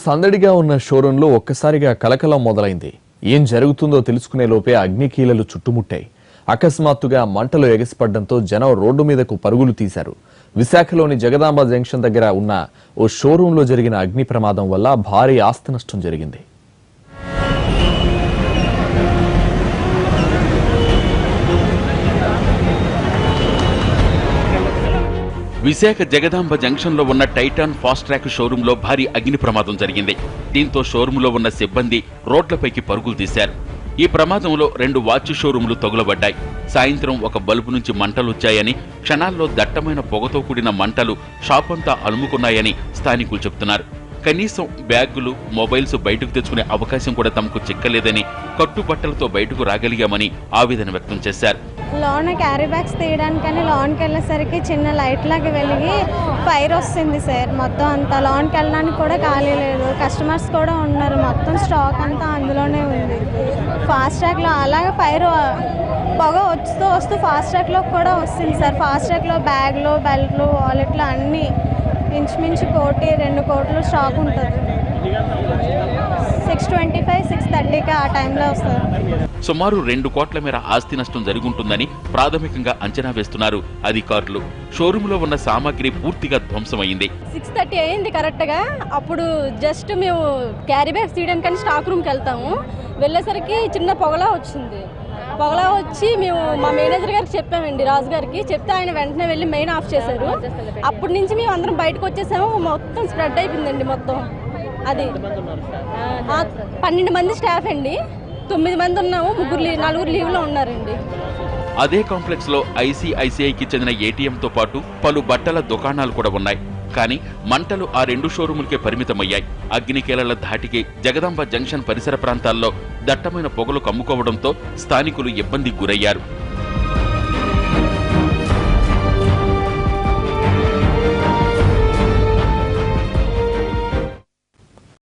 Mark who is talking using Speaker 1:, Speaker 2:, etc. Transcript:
Speaker 1: సందడిగా ఉన్న షోరూంలో ఒక్కసారిగా కలకలం మొదలైంది. ఏం జరుగుతుందో తెలుసుకునే లోపే అగ్నికీలలు చుట్టుముట్టాయి. అకస్మాత్తుగా మంటలు ఎగసిపడడంతో జనం రోడ్డు మీదకు పరుగులు తీశారు. విశాఖలోని జగదాంబ జంక్షన్ దగ్గర ఉన్న ఓ షోరూంలో జరిగిన అగ్ని ప్రమాదం వల్ల భారీ ఆస్తి నష్టం జరిగింది.
Speaker 2: విశాఖ జగదాంబ జంక్షన్ లో ఉన్న టైటాన్ ఫాస్ట్ ట్రాక్ షోరూంలో భారీ అగ్ని ప్రమాదం జరిగింది. దీంతో షోరూంలో ఉన్న సిబ్బంది రోడ్లపైకి పరుగులు తీశారు. ఈ ప్రమాదంలో 2 వాచ్ షోరూంలు తగులబడ్డాయి. సాయంత్రం ఒక బల్బు నుంచి మంటలొచ్చాయని, క్షణాల్లో దట్టమైన పొగతో కూడిన మంటలు షాపంతా అలుముకున్నాయని స్థానికులు చెబుతున్నారు. కనీసం బ్యాగులు, మొబైల్స్ బయటకు తెచ్చుకునే అవకాశం కూడా తమకు చిక్కలేదని, కట్టుబట్టలతో బయటకు రాగలిగామని ఆవేదన వ్యక్తం చేశారు.
Speaker 3: లోన క్యారీ బ్యాగ్స్ తీయడానికని లోన్కి వెళ్ళేసరికి చిన్న లైట్ లాగా వెలిగి ఫైర్ వస్తుంది సార్. మొత్తం అంతా లోన్కి వెళ్ళడానికి కూడా ఖాళీ లేదు. కస్టమర్స్ కూడా ఉన్నారు. మొత్తం స్టాక్ అంతా అందులోనే ఉంది. ఫాస్ట్ ట్రాక్లో అలాగే ఫైర్ పొగ వస్తూ ఫాస్ట్ ట్రాక్లో కూడా వస్తుంది సార్. ఫాస్ట్ ట్రాక్లో బ్యాగ్లు, బెల్ట్లు, వాలెట్లు అన్నీ ఇంచుమించు 1-2 కోట్లు స్టాక్ ఉంటుంది. 6:25, 6:30కి ఆ టైంలో వస్తుంది.
Speaker 2: సుమారు 2 కోట్ల మేర ఆస్తి నష్టం జరుగుంటుందని ప్రాథమికంగా అంచనా వేస్తున్నారు అధికారులు. షోరూంలో ఉన్న సామాగ్రి పూర్తిగా ధ్వంసమైంది.
Speaker 4: 6:30 అయింది కరెక్ట్గా. అప్పుడు జస్ట్ మేము క్యారీ బ్యాగ్స్ తీయడానికి స్టాక్ రూమ్కి వెళ్తాము. వెళ్ళేసరికి చిన్న పొగలా వచ్చింది. పొగలా వచ్చి మేము మా మేనేజర్ గారికి చెప్పామండి, రాజు గారికి చెప్తే ఆయన వెంటనే వెళ్ళి మెయిన్ ఆఫ్ చేశారు. అప్పటి నుంచి మేము అందరం బయటకు వచ్చేసాము. మొత్తం స్ప్రెడ్ అయిపోయిందండి. మొత్తం అది 12 మంది స్టాఫ్ అండి. 9 మంది ఉన్నాము. 4 లీవ్లో ఉన్నారండి.
Speaker 2: అదే కాంప్లెక్స్ లో ఐసీఐసీఐకి చెందిన ఏటీఎంతో పాటు పలు బట్టల దుకాణాలు కూడా ఉన్నాయి. కానీ మంటలు ఆ 2 షోరూములకే పరిమితమయ్యాయి. అగ్నికీలల ధాటికి జగదాంబ జంక్షన్ పరిసర ప్రాంతాల్లో దట్టమైన పొగలు కమ్ముకోవడంతో స్థానికులు ఇబ్బందికి గురయ్యారు.